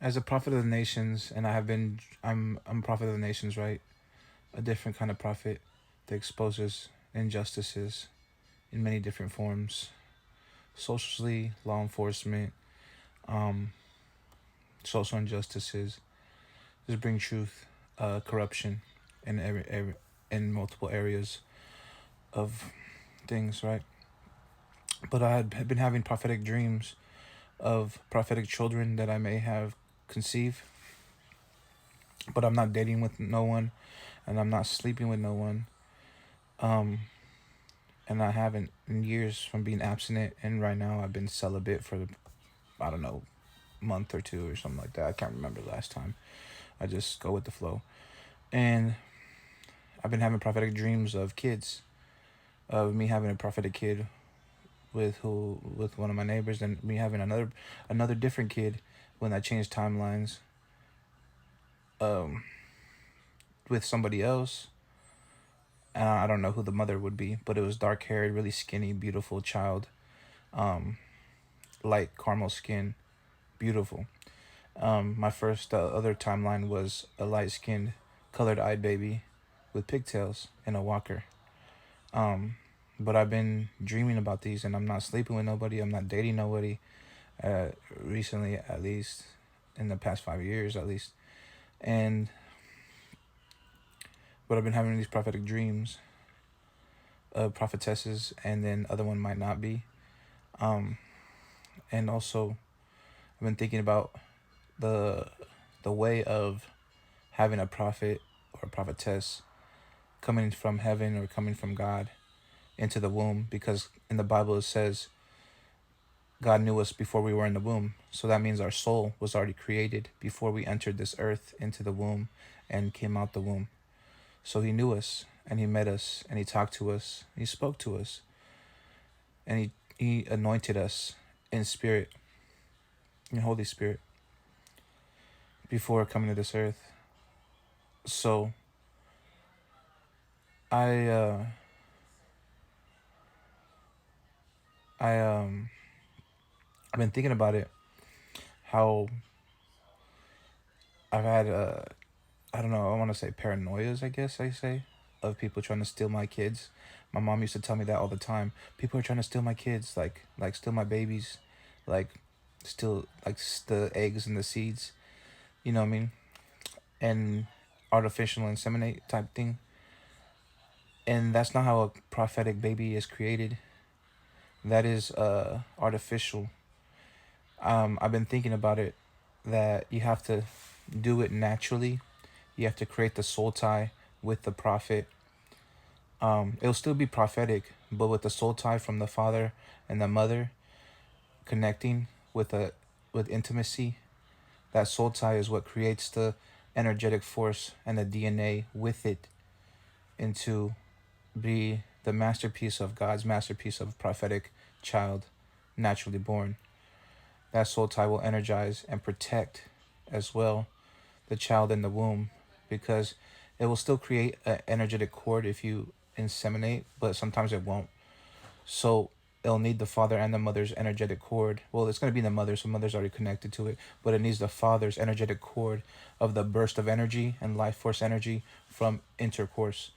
As a prophet of the nations, and I'm a prophet of the nations, right? A different kind of prophet that exposes injustices in many different forms, socially, law enforcement, um, social injustices, just bring truth, corruption, in in multiple areas of things, right? But I had been having prophetic dreams of prophetic children that I may have conceived, but I'm not dating with no one, and I'm not sleeping with no one. Um, and I haven't in years from being abstinent, and right now I've been celibate for I don't know, month or two or something like that. I can't remember the last time. I just go with the flow. And I've been having prophetic dreams of kids, of me having a prophetic kid with one of my neighbors, and me having another different kid when I changed timelines, um, with somebody else. I don't know who the mother would be, but it was dark haired, really skinny, beautiful child, um, light caramel skin, beautiful. My first other timeline was a light skinned, colored eyed baby with pigtails in a walker. Um, but I've been dreaming about these, and I'm not sleeping with nobody. I'm not dating nobody. Recently, at least, in the past 5 years, at least, and but I've been having these prophetic dreams of prophetesses, and then other one might not be. Um, and also, I've been thinking about the the way of having a prophet or a prophetess coming from heaven or coming from God into the womb, because in the Bible it says God knew us before we were in the womb. So that means our soul was already created before we entered this earth into the womb and came out the womb. So he knew us, and he met us, and he talked to us, he spoke to us, and he anointed us in spirit, in Holy Spirit, before coming to this earth. So I uh I I've been thinking about it, how I've had I don't know, I want to say paranoias, I guess I say, of people trying to steal my kids. My mom used to tell me that all the time. People are trying to steal my kids, like steal my babies, like steal the eggs and the seeds. You know what I mean? And artificial inseminate type thing. And that's not how a prophetic baby is created. That is artificial. I've been thinking about it, that you have to do it naturally. You have to create the soul tie with the prophet. It'll still be prophetic, but with the soul tie from the father and the mother connecting with intimacy. That soul tie is what creates the energetic force and the DNA with it into be the masterpiece of God's masterpiece of prophetic child, naturally born. That soul tie will energize and protect as well the child in the womb, because it will still create an energetic cord if you inseminate, but sometimes it won't. So it'll need the father and the mother's energetic cord. Well, it's going to be the mother, so mother's already connected to it, but it needs the father's energetic cord of the burst of energy and life force energy from intercourse.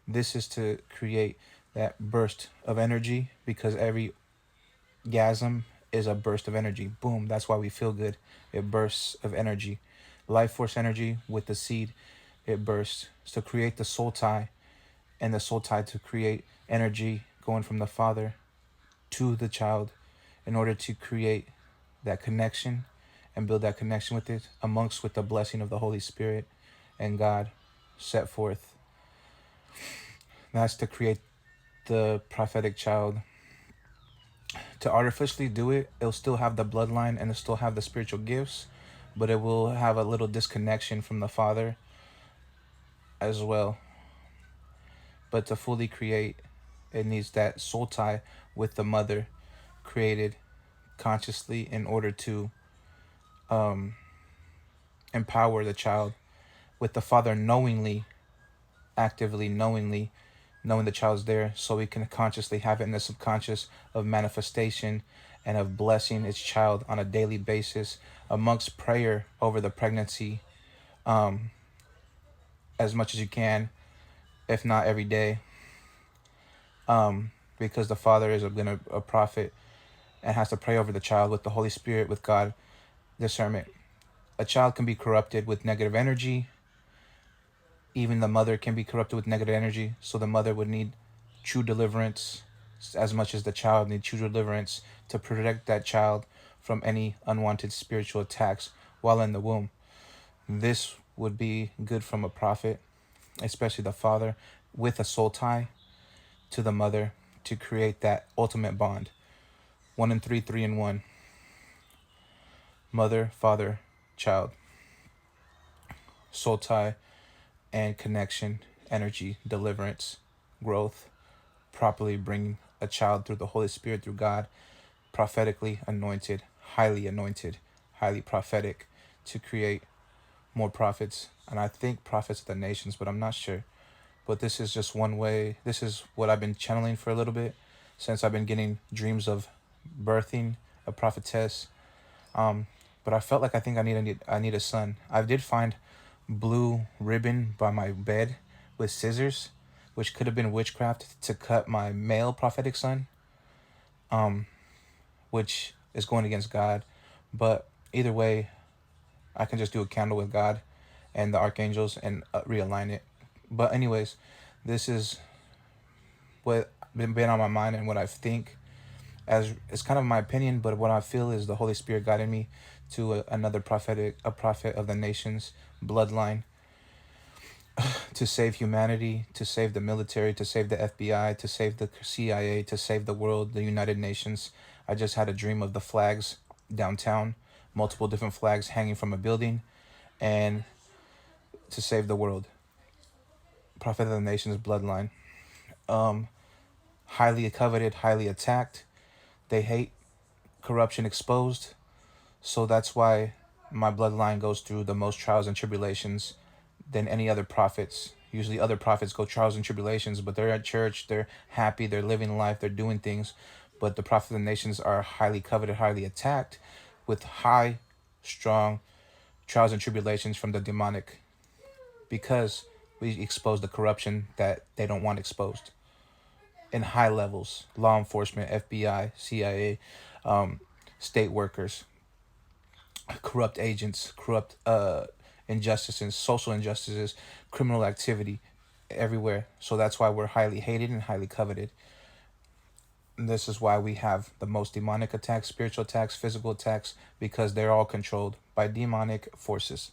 This is to create that burst of energy, because every gasm is a burst of energy. Boom, that's why we feel good. It bursts of energy. Life force energy with the seed, it bursts. So to create the soul tie, and the soul tie to create energy going from the father to the child, in order to create that connection and build that connection with it, amongst with the blessing of the Holy Spirit and God set forth. That's to create the prophetic child. To artificially do it, it'll still have the bloodline and it'll still have the spiritual gifts, but it will have a little disconnection from the father as well. But to fully create, it needs that soul tie with the mother, created consciously in order to um, empower the child, with the father knowingly, actively, knowing the child's there, so he can consciously have it in the subconscious of manifestation and of blessing its child on a daily basis, amongst prayer over the pregnancy, um, as much as you can, if not every day, because the father is a prophet and has to pray over the child with the Holy Spirit, with God, discernment. A child can be corrupted with negative energy. Even the mother can be corrupted with negative energy. So the mother would need true deliverance as much as the child needs true deliverance to protect that child from any unwanted spiritual attacks while in the womb. This would be good from a prophet, especially the father, with a soul tie to the mother to create that ultimate bond. 1 in 3, 3 in 1. Mother, father, child. Soul tie and connection, energy, deliverance, growth, properly bringing a child through the Holy Spirit, through God, prophetically anointed, highly prophetic, to create more prophets. And I think prophets of the nations, but I'm not sure. But this is just one way. This is what I've been channeling for a little bit since I've been getting dreams of birthing a prophetess. Um, but I felt like I need a son. I did find blue ribbon by my bed with scissors, which could have been witchcraft to cut my male prophetic son, um, which is going against God. But either way, I can just do a candle with God and the archangels and realign it. But anyways, this is what been on my mind and what I think, as it's kind of my opinion, but what I feel is the Holy Spirit guided me to a prophet of the nations bloodline, to save humanity, to save the military, to save the FBI, to save the CIA, to save the world, the United Nations. I just had a dream of the flags downtown, multiple different flags hanging from a building, and to save the world. Prophet of the nations bloodline. Um, Highly coveted, highly attacked. They hate corruption exposed. So that's why my bloodline goes through the most trials and tribulations than any other prophets. Usually other prophets go trials and tribulations, but they're at church, they're happy, they're living life, they're doing things. But the prophets of the nations are highly coveted, highly attacked, with high, strong trials and tribulations from the demonic, because we expose the corruption that they don't want exposed in high levels. Law enforcement, FBI, CIA, state workers, corrupt agents, corrupt injustices, social injustices, criminal activity everywhere. So that's why we're highly hated and highly coveted. And this is why we have the most demonic attacks, spiritual attacks, physical attacks, because they're all controlled by demonic forces.